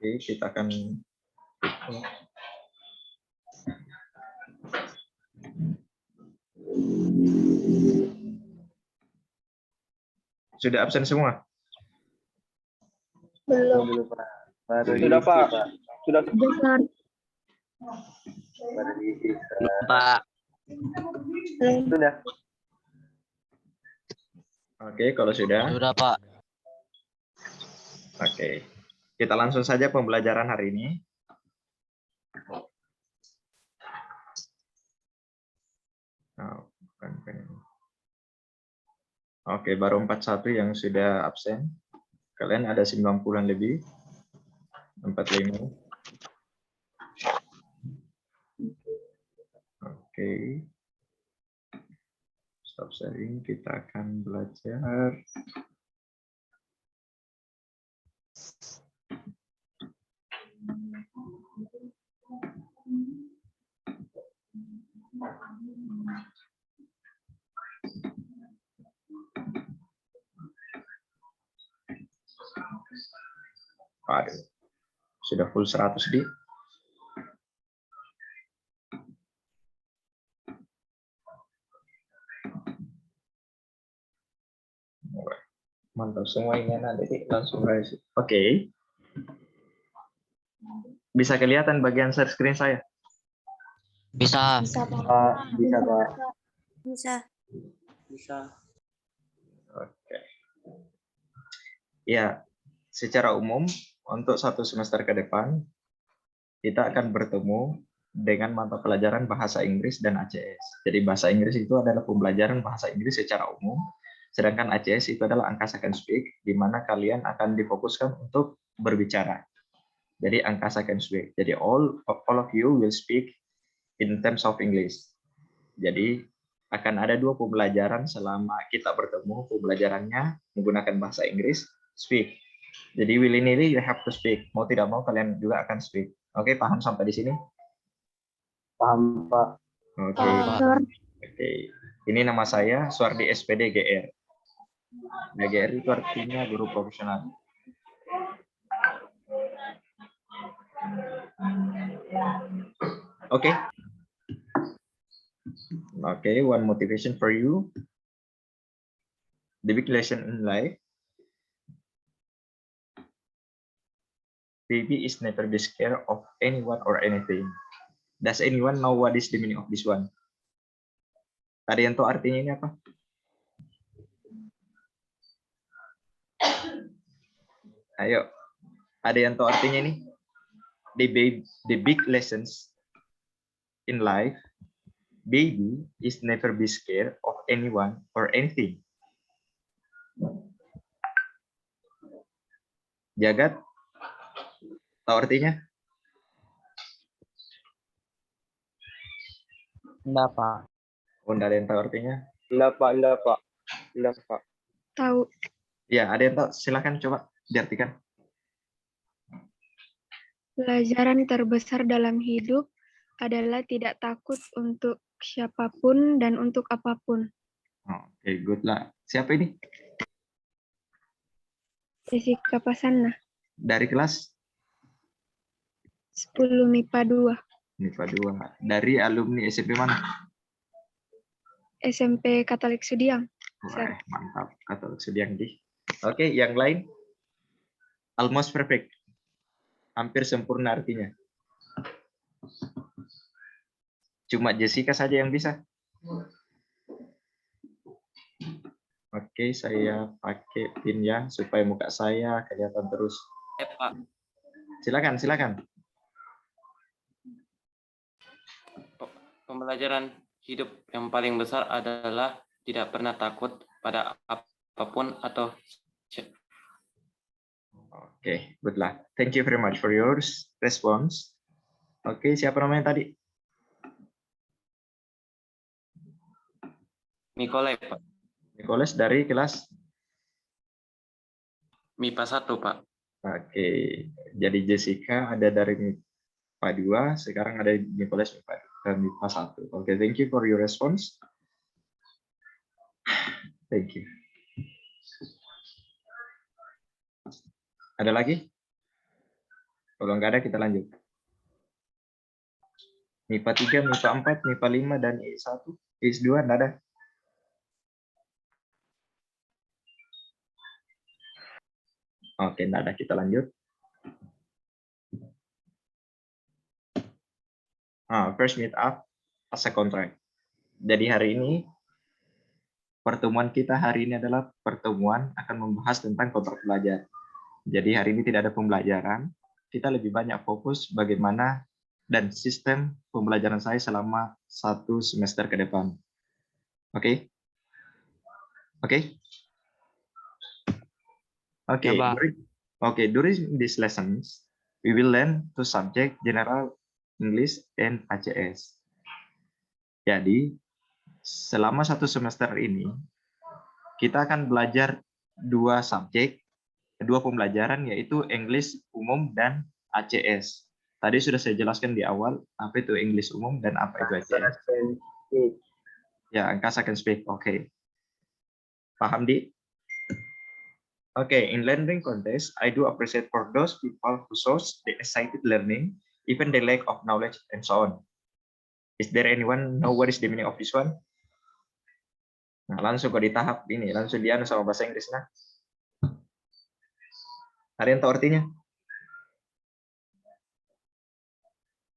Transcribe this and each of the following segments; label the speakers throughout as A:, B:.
A: Oke, kita akan sudah absen semua?
B: Belum.
C: Dulu Pak. Baru
B: Sudah,
C: diisi,
B: Pak.
C: Pak.
B: Sudah.
D: Besar.
C: Baru diisi.
E: Belum, Pak.
C: Sudah.
A: Oke, kalau sudah.
E: Sudah, Pak.
A: Oke. Kita langsung saja pembelajaran hari ini. Oh, bukan. Oke, baru 41 yang sudah absen. Kalian ada 90-an lebih. 45. Oke. Stop sharing, kita akan belajar. Aduh, sudah full 100 di. Mantap semua ini nanti langsung guys. Oke. Bisa kelihatan bagian share screen saya?
E: Bisa.
D: Bisa, Pak.
C: Bisa, Pak.
D: Bisa.
B: Bisa.
A: Oke. Ya, secara umum untuk satu semester ke depan kita akan bertemu dengan mata pelajaran bahasa Inggris dan ACS. Jadi bahasa Inggris itu adalah pembelajaran bahasa Inggris secara umum, sedangkan ACS itu adalah Angkasa Can Speak, di mana kalian akan difokuskan untuk berbicara. Jadi Angkasa Can Speak. Jadi all of you will speak in terms of English. Jadi akan ada 2 pembelajaran selama kita bertemu. Pembelajarannya menggunakan bahasa Inggris, speak. Jadi willy-nilly you have to speak. Mau tidak mau kalian juga akan speak. Oke, paham sampai di sini?
C: Paham, Pak.
A: Oke.
D: Pak.
A: Oke. Ini nama saya Suardi SPD GR. Nah, GR itu artinya guru profesional. Oke. Okay, one motivation for you. The big lesson in life. Baby is never be scared of anyone or anything. Does anyone know what is the meaning of this one? Ada yang tahu artinya ini apa? Ayo, ada yang tahu artinya ini? The big lessons in life. Baby is never be scared of anyone or anything. Jagat, tahu artinya?
E: Enggak, Pak.
A: Oh, enggak ada yang tahu artinya?
B: Enggak, Pak. Enggak, Pak. Enggak, Pak.
D: Tahu.
A: Ya, ada yang tahu? Silakan coba diartikan.
D: Pelajaran terbesar dalam hidup adalah tidak takut untuk siapapun dan untuk apapun.
A: Oke, good lah. Siapa ini?
D: Jessica Pasanna,
A: Dari kelas
D: 10 MIPA 2,
A: MIPA 2. Dari alumni SMP mana?
D: SMP Katolik Sudiang.
A: Wah, mantap. Katolik Sudiang di. Oke, yang lain? Almost perfect. Hampir sempurna artinya. Cuma Jessica saja yang bisa. Oke, saya pakai pin ya supaya muka saya kelihatan terus.
E: Pak.
A: Silakan.
F: Pembelajaran hidup yang paling besar adalah tidak pernah takut pada apapun atau.
A: Oke, good luck. Thank you very much for your response. Oke, siapa namanya tadi?
F: Nikolai, Pak.
A: Nicholas dari kelas?
F: MIPA 1, Pak.
A: Oke, jadi Jessica ada dari MIPA 2, sekarang ada Nicholas MIPA 1. Oke, thank you for your response. Thank you. Ada lagi? Kalau nggak ada, kita lanjut. MIPA 3, MIPA 4, MIPA 5, dan I1, I2 nggak ada. Oke, nggak ada. Kita lanjut. First meet up as a contract. Jadi hari ini, pertemuan kita hari ini adalah pertemuan akan membahas tentang kontrak belajar. Jadi hari ini tidak ada pembelajaran. Kita lebih banyak fokus bagaimana dan sistem pembelajaran saya selama 1 semester ke depan. Oke? Oke? Oke,
E: Ya, Pak.
A: during these lessons, we will learn two subject, General English and ACS. Jadi, selama 1 semester ini, kita akan belajar 2 subjek, 2 pembelajaran, yaitu English umum dan ACS. Tadi sudah saya jelaskan di awal, apa itu English umum dan apa itu ACS. Ya, Angkasa can speak. Oke. Paham, Di? Okay, in learning context, I do appreciate for those people who shows the excited learning, even the lack of knowledge and so on. Is there anyone know what is the meaning of this one? Nah, langsung ke di tahap ini, langsung dia sama bahasa Inggris. Nah, ada yang tahu artinya?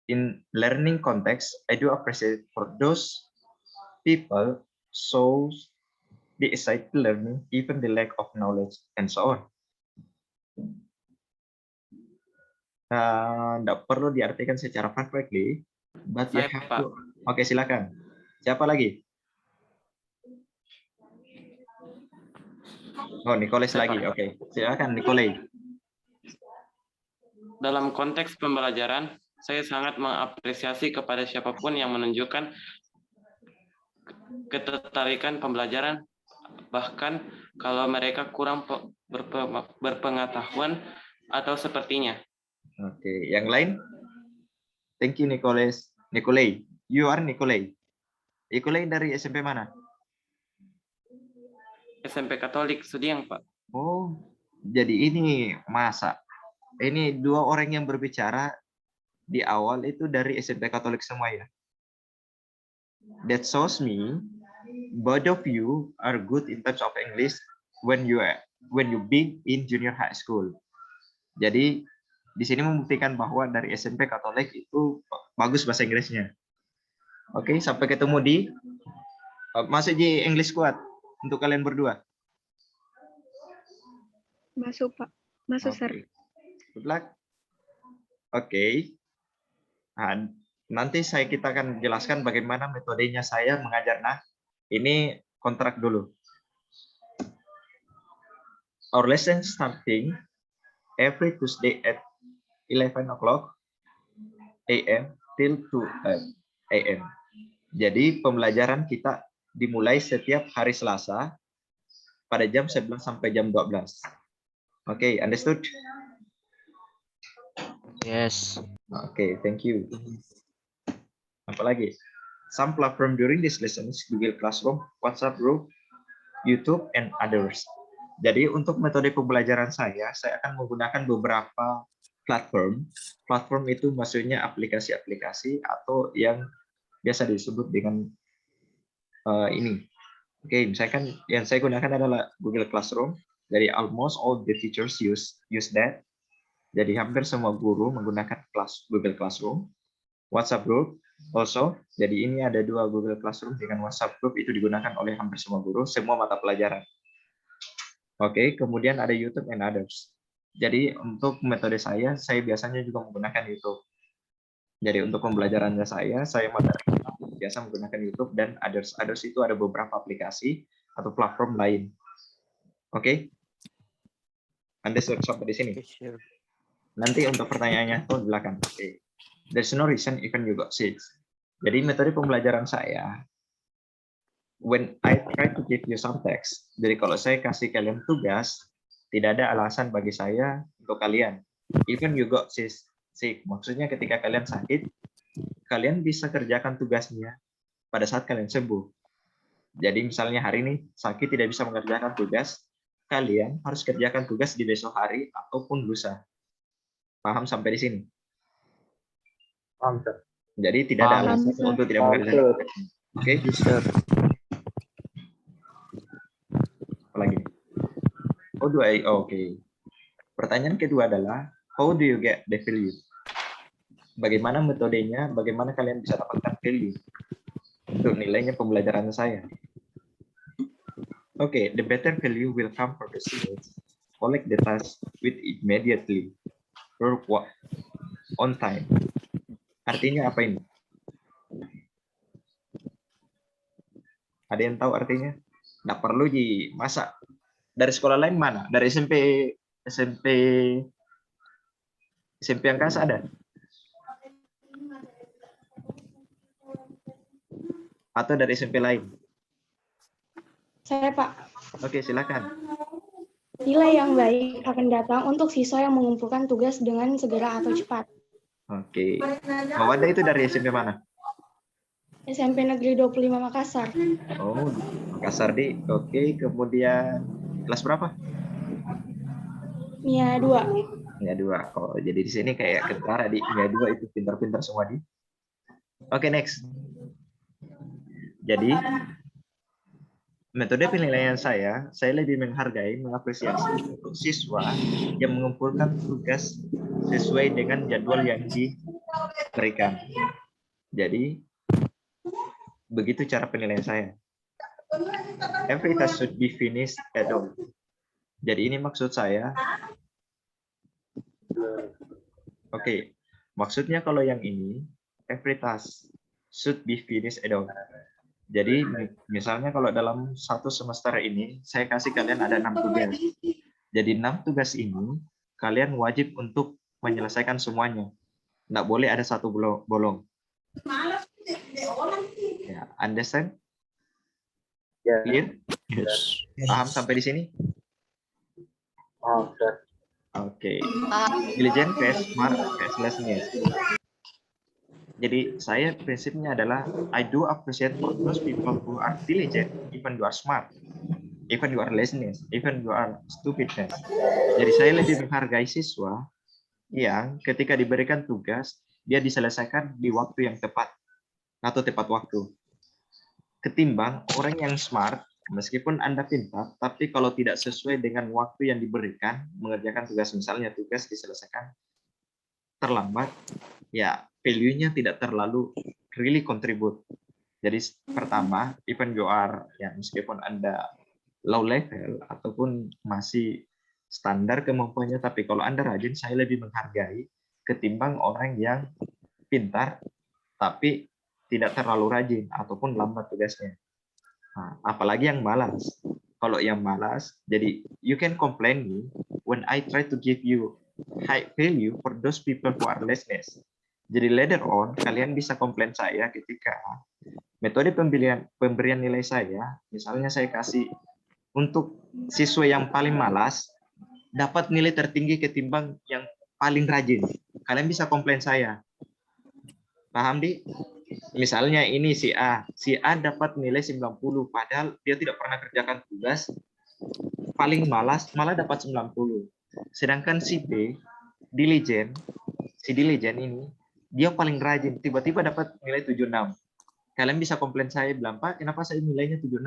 A: In learning context, I do appreciate for those people shows the excited learning, even the lack of knowledge and so on. Nggak perlu diartikan secara perfectly, but you
F: Saya,
A: have
F: Pak.
A: to. Oke, silakan. Siapa lagi? Oh, Nicholas
F: Saya,
A: lagi.
F: Pak.
A: Oke, silakan Nikolai.
F: Dalam konteks pembelajaran, saya sangat mengapresiasi kepada siapapun yang menunjukkan ketertarikan pembelajaran, bahkan kalau mereka kurang berpengetahuan atau sepertinya.
A: Oke, yang lain? Thank you, Nicholas. Nikolai, you are Nikolai. Nikolai dari SMP mana?
F: SMP Katolik Sudiang, Pak.
A: Oh, jadi ini masa. Ini 2 orang yang berbicara di awal itu dari SMP Katolik semua ya. That shows me both of you are good in terms of English when you be in junior high school. Jadi di sini membuktikan bahwa dari SMP Katolik itu bagus bahasa Inggrisnya. Oke, sampai ketemu di masuk di English Squad untuk kalian berdua.
D: Masuk, Pak. Masuk, Sir.
A: Oke. Good luck. Oke. Nah, nanti kita akan jelaskan bagaimana metodenya saya mengajar. Nah, ini kontrak dulu. Our lesson starting every Tuesday at 11 o'clock AM till 2 AM. Jadi pembelajaran kita dimulai setiap hari Selasa pada jam 11 sampai jam 12. Oke, understood?
E: Yes.
A: Oke, thank you. Apalagi? Some platform during this lessons, Google Classroom, WhatsApp Group, YouTube, and others. Jadi untuk metode pembelajaran saya akan menggunakan beberapa platform. Platform itu maksudnya aplikasi-aplikasi atau yang biasa disebut dengan ini. Oke, misalkan yang saya gunakan adalah Google Classroom. Jadi almost all the teachers use that. Jadi hampir semua guru menggunakan Google Classroom. WhatsApp Group also. Jadi ini ada 2 Google Classroom dengan WhatsApp Group, itu digunakan oleh hampir semua guru, semua mata pelajaran. Oke, kemudian ada YouTube and others. Jadi untuk metode saya biasanya juga menggunakan YouTube. Jadi untuk pembelajarannya saya biasa menggunakan YouTube dan others. Others itu ada beberapa aplikasi atau platform lain. Oke? Anda sampai di sini. Nanti untuk pertanyaannya di belakang. Oke. There's no reason even you got seats. Jadi metode pembelajaran saya, when I try to give you some text, jadi kalau saya kasih kalian tugas, tidak ada alasan bagi saya untuk kalian. Even you got sick, maksudnya ketika kalian sakit, kalian bisa kerjakan tugasnya pada saat kalian sembuh. Jadi misalnya hari ini sakit tidak bisa mengerjakan tugas, kalian harus kerjakan tugas di besok hari ataupun lusa. Paham sampai di sini?
C: Paham, Sir.
A: Jadi tidak ada
E: Paham.
A: alasan
D: Paham,
A: untuk tidak
B: Paham,
A: mengerjakan.
B: Sir.
A: Oke, apa lagi? Oke. Pertanyaan kedua adalah, how do you get the value? Bagaimana metodenya? Bagaimana kalian bisa dapatkan value untuk nilainya pembelajaran saya? Oke, the better value will come from the students. Collect the task with immediately. Work on time. Artinya apa ini? Ada yang tahu artinya? Nggak perlu dimasak. Dari sekolah lain mana? Dari SMP yang Angkasa ada? Atau dari SMP lain?
G: Saya, Pak.
A: Oke, silakan.
G: Nilai yang baik akan datang untuk siswa yang mengumpulkan tugas dengan segera atau cepat.
A: Oke. Mawada itu dari SMP mana?
G: SMP Negeri 25 Makassar.
A: Oh, Makassar di. Oke, kemudian kelas berapa?
G: Mia 2.
A: Ya 2. Oh, jadi di sini kayak kentara di ya 2 itu pintar-pintar semua di. Oke, next. Jadi metode penilaian saya lebih menghargai, mengapresiasi untuk siswa yang mengumpulkan tugas sesuai dengan jadwal yang diberikan. Jadi begitu cara penilaian saya. Every task should be finished at all. Jadi ini maksud saya. Oke, maksudnya kalau yang ini, every task should be finished at all. Jadi misalnya kalau dalam satu semester ini, saya kasih kalian ada 6 tugas. Jadi 6 tugas ini, kalian wajib untuk menyelesaikan semuanya. Nggak boleh ada satu bolong. Ya, understand?
C: Ya,
A: Clear?
E: Yes.
A: Paham sampai di sini?
C: paham, Sir.
A: Oke. Diligent, fast, smart, restlessness. Jadi saya prinsipnya adalah I do appreciate for those people who are diligent, even you are smart, even you are laziness, even you are stupidness. Jadi saya lebih menghargai siswa yang ketika diberikan tugas dia diselesaikan di waktu yang tepat atau tepat waktu. Ketimbang orang yang smart, meskipun Anda pintar, tapi kalau tidak sesuai dengan waktu yang diberikan mengerjakan tugas, misalnya tugas diselesaikan terlambat, ya value-nya tidak terlalu really contribute. Jadi pertama, even you are ya meskipun Anda low level ataupun masih standar kemampuannya, tapi kalau Anda rajin, saya lebih menghargai ketimbang orang yang pintar tapi tidak terlalu rajin ataupun lambat tugasnya. Nah, apalagi yang malas. Kalau yang malas, jadi you can complain me when I try to give you high value for those people who are laziness. Jadi later on, kalian bisa komplain saya ketika metode pemberian nilai saya, misalnya saya kasih untuk siswa yang paling malas, dapat nilai tertinggi ketimbang yang paling rajin. Kalian bisa komplain saya. Paham, Di? Misalnya ini si A dapat nilai 90, padahal dia tidak pernah kerjakan tugas, paling malas, malah dapat 90. Sedangkan si B, si diligent ini, dia paling rajin, tiba-tiba dapat nilai 76. Kalian bisa komplain saya, bilang, Pak, kenapa saya nilainya 76?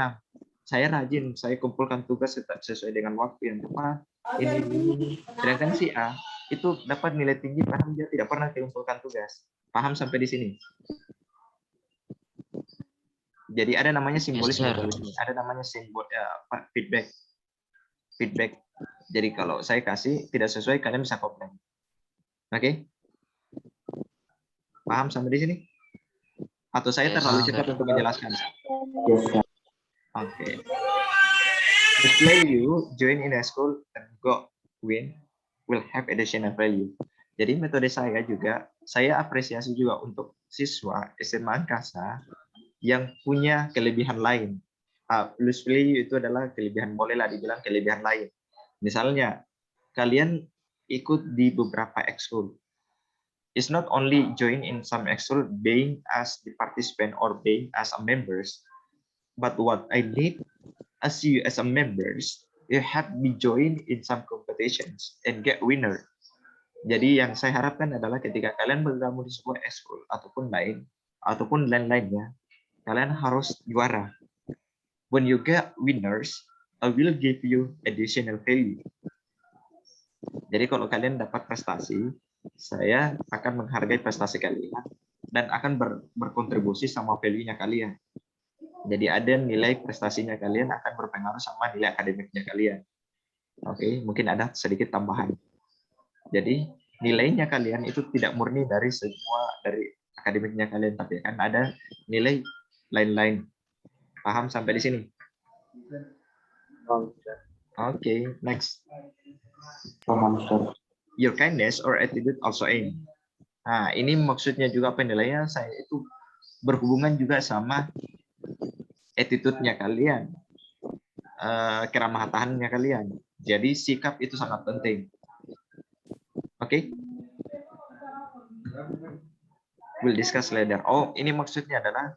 A: Saya rajin, saya kumpulkan tugas sesuai dengan waktu yang tepat. Ini. Sedangkan si A, itu dapat nilai tinggi, padahal dia tidak pernah mengumpulkan tugas. Paham sampai di sini? Jadi ada namanya simbolis, ada namanya simbol feedback. Jadi kalau saya kasih tidak sesuai, kalian bisa komplain. Oke? Paham sampai di sini? Atau saya terlalu cepat untuk menjelaskan? Oke. Display you join in a school and go win will have additional value. Jadi metode saya juga, saya apresiasi juga untuk siswa SMA Angkasa yang punya kelebihan lain. Plus value itu adalah kelebihan, bolehlah dibilang kelebihan lain. Misalnya, kalian ikut di beberapa ekskul. It's not only join in some ekskul, being as the participant or being as a members, but what I need as you as a members, you have to join in some competitions and get winner. Jadi yang saya harapkan adalah ketika kalian bergabung di sebuah eskul ataupun lain-lainnya, kalian harus juara. When you get winners, I will give you additional value. Jadi kalau kalian dapat prestasi, saya akan menghargai prestasi kalian dan akan berkontribusi sama value-nya kalian. Jadi ada nilai prestasinya kalian akan berpengaruh sama nilai akademiknya kalian. Oke, mungkin ada sedikit tambahan. Jadi nilainya kalian itu tidak murni dari akademiknya kalian, tapi akan ada nilai lain-lain. Paham sampai di sini?
C: Paham, Ustaz.
A: Oke, next.
C: Paham, Ustaz.
A: Your kindness or attitude also aim. Nah, ini maksudnya juga penilaian saya itu berhubungan juga sama attitude-nya kalian, keramah tahannya kalian. Jadi sikap itu sangat penting. Oke? We'll discuss later. Oh, ini maksudnya adalah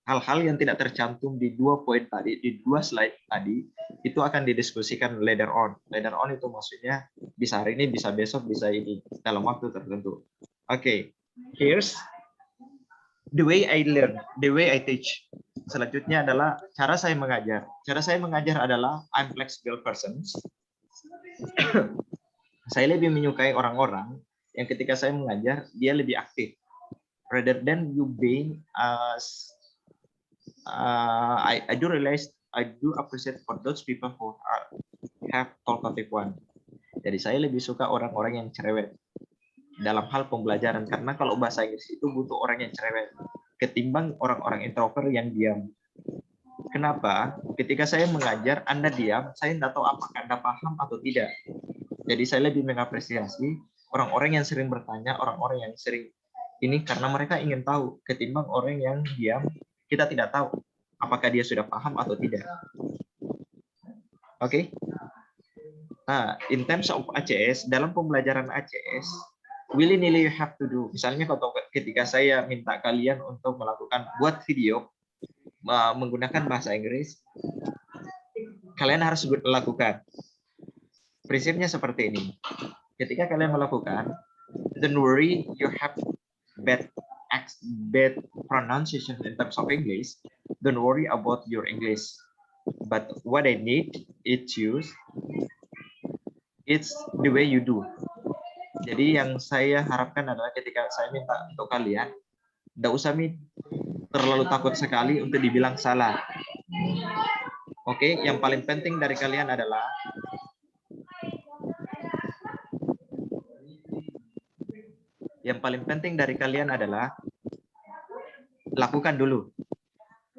A: hal-hal yang tidak tercantum di 2 poin tadi, di 2 slide tadi, itu akan didiskusikan later on. Later on itu maksudnya bisa hari ini, bisa besok, bisa ini, dalam waktu tertentu. Oke, here's the way I learn, the way I teach. Selanjutnya adalah cara saya mengajar. Cara saya mengajar adalah I'm flexible person. Saya lebih menyukai orang-orang yang ketika saya mengajar, dia lebih aktif. Rather than you being as I do realize, I do appreciate for those people who have talkative one. Jadi saya lebih suka orang-orang yang cerewet dalam hal pembelajaran, karena kalau bahasa Inggris itu butuh orang yang cerewet ketimbang orang-orang introvert yang diam. Kenapa? Ketika saya mengajar, Anda diam, saya tidak tahu apakah Anda paham atau tidak. Jadi saya lebih mengapresiasi orang-orang yang sering bertanya, orang-orang yang sering ini karena mereka ingin tahu, ketimbang orang yang diam, kita tidak tahu apakah dia sudah paham atau tidak. Oke? Nah, in terms of ACS, dalam pembelajaran ACS, willy-nilly you have to do. Misalnya ketika saya minta kalian untuk buat video menggunakan bahasa Inggris, kalian harus lakukan. Prinsipnya seperti ini. Ketika kalian melakukan, don't worry you have bad pronunciation in terms of English. Don't worry about your English. But what I need it's the way you do. Jadi yang saya harapkan adalah ketika saya minta untuk kalian, tidak usah terlalu takut sekali untuk dibilang salah. Oke, yang paling penting dari kalian adalah lakukan dulu.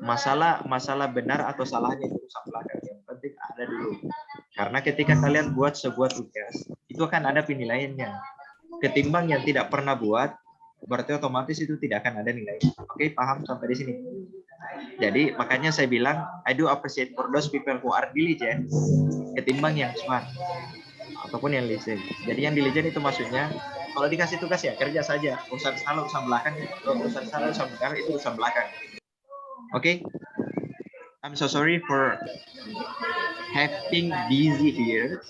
A: Masalah benar atau salahnya itu urusan belakang. Yang penting ada dulu. Karena ketika kalian buat sebuah tugas, itu akan ada penilaiannya. Ketimbang yang tidak pernah buat, berarti otomatis itu tidak akan ada nilai. Oke, paham sampai di sini? Jadi makanya saya bilang, I do appreciate for those people who are diligent, ketimbang yang smart ataupun yang lazy. Jadi yang diligent itu maksudnya kalau dikasih tugas ya kerja saja, urusan salah urusan belakang, urusan salah urusan benar itu urusan belakang. Oke? I'm so sorry for having busy here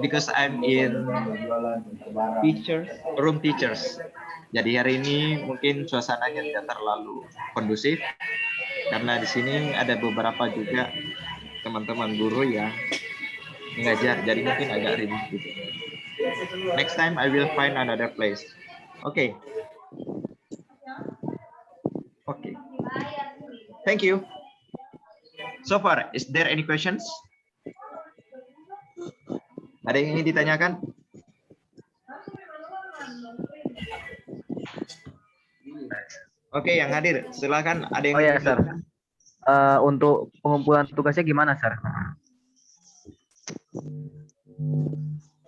A: because I'm in room teachers. Jadi hari ini mungkin suasananya tidak terlalu kondusif karena di sini ada beberapa juga teman-teman guru yang mengajar, jadi mungkin agak ribut gitu. Next time I will find another place. Okay. Okay. Thank you. So far, is there any questions? Ada yang ingin ditanyakan? Oke, yang hadir, silakan. Ada yang
C: Oh ya,
A: ingin
C: Sir. Untuk pengumpulan tugasnya gimana, Sir?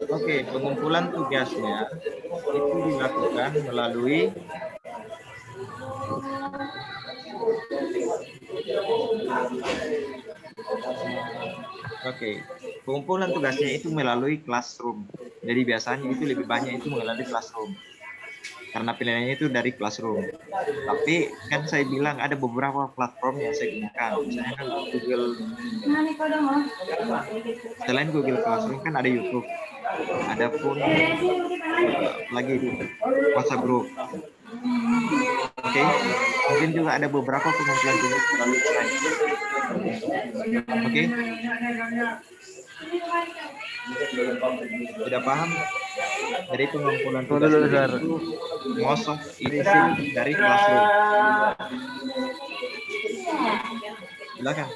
A: Oke, pengumpulan tugasnya itu dilakukan melalui pengumpulan tugasnya itu melalui classroom. Jadi biasanya itu lebih banyak itu melalui classroom. Karena penilaiannya itu dari classroom. Tapi kan saya bilang ada beberapa platform yang saya gunakan. Misalnya kan Google. Selain Google Classroom kan ada YouTube. Adapun lagi di WhatsApp group. Oke, mungkin juga ada beberapa pengumpulan tugas melalui lain. Oke, tidak paham? Jadi pengumpulan tugas
C: Dulu, Sir.
A: itu ngosok isi dari classroom. Silakan.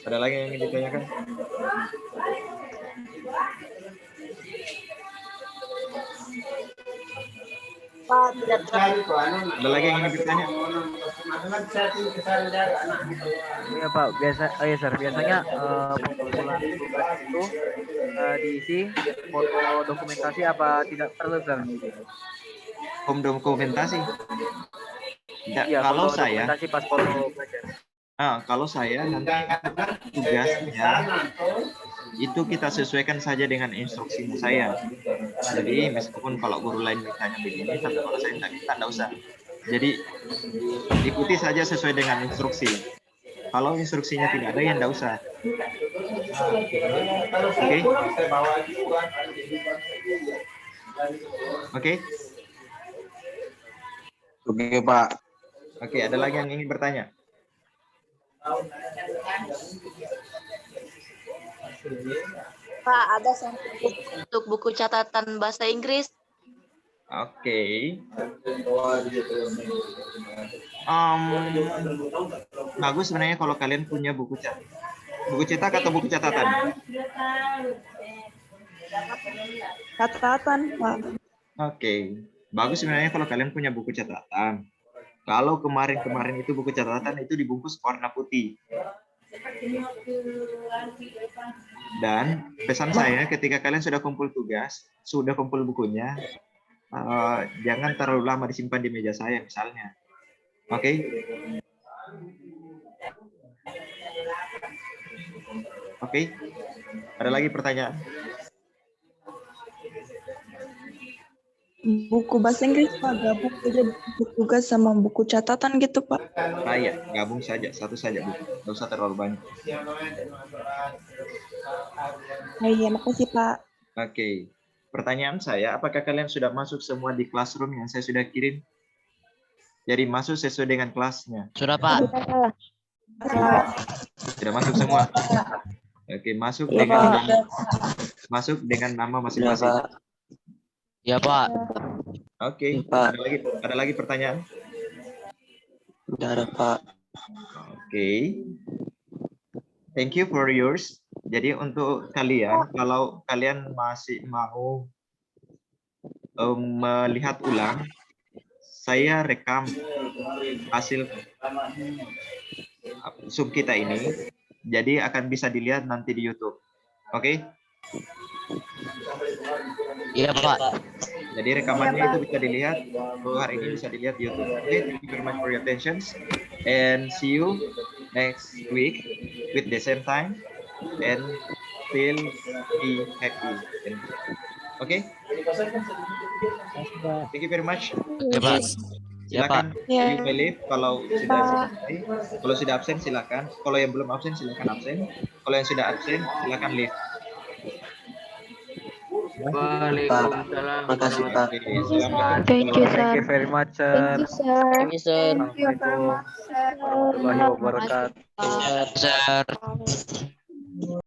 A: Ada lagi yang ingin ditanyakan? Ada lagi yang ingin bertanya?
C: Iya Pak, ya Sir, biasanya pengumpulan tugas itu diisi foto dokumentasi apa tidak perlu Sir?
A: Home dokumentasi. Tidak,
C: Iya,
A: kalau
C: foto
A: saya,
C: dokumentasi pas foto pelajar.
A: kalau saya nanti tugasnya itu kita sesuaikan saja dengan instruksinya saya. Jadi meskipun kalau guru lain mintanya begini, tapi kalau saya tidak usah. Jadi ikuti saja sesuai dengan instruksi. Kalau instruksinya tidak ada, ya tidak usah. Oke? Oke?
B: Oke, Pak.
A: Oke, ada lagi yang ingin bertanya?
H: Pak, ada untuk buku catatan bahasa Inggris.
A: Oke. Bagus sebenarnya kalau kalian punya buku cetak atau buku catatan.
I: Catatan, Pak.
A: Oke. Bagus sebenarnya kalau kalian punya buku catatan. Kalau kemarin itu buku catatan itu dibungkus warna putih. Dan pesan saya ketika kalian sudah kumpul tugas, sudah kumpul bukunya, jangan terlalu lama disimpan di meja saya misalnya. Oke? Oke? Ada lagi pertanyaan?
I: Buku bahasa Inggris, Pak, gabung aja buku tugas sama buku catatan gitu, Pak.
A: Ya, gabung saja, satu saja buku. Nggak usah terlalu banyak.
I: Iya, makasih, Pak.
A: Oke. Pertanyaan saya, apakah kalian sudah masuk semua di classroom yang saya sudah kirim? Jadi masuk sesuai dengan kelasnya.
E: Sudah Pak.
A: Sudah masuk semua? Oke, masuk dengan nama masing-masing.
E: Ya Pak.
A: Oke,
B: Pak.
A: ada lagi pertanyaan?
B: Udah ada, Pak.
A: Oke. Thank you for yours. Jadi untuk kalian, kalau kalian masih mau melihat ulang, saya rekam hasil Zoom kita ini. Jadi akan bisa dilihat nanti di YouTube. Oke?
E: Iya Pak.
A: Jadi rekamannya itu bisa dilihat. Hari ini bisa dilihat di YouTube. Okay, thank you very much for your attention. And see you next week with the same time. And still be happy. Okay? Thank you very much.
E: Ya Pak. Ya Pak.
A: Silakan you may leave kalau sudah selesai. Kalau sudah absen silakan. Kalau yang belum absen silakan absen. Kalau yang sudah absen silakan leave.
B: Waalaikumsalam. Makasih, Pak.
D: Thank you,
C: Thank you
D: sir.
C: very much, Sir.
H: Thank you, sir.
C: Assalamualaikum warahmatullahi wabarakatuh.
E: Sir.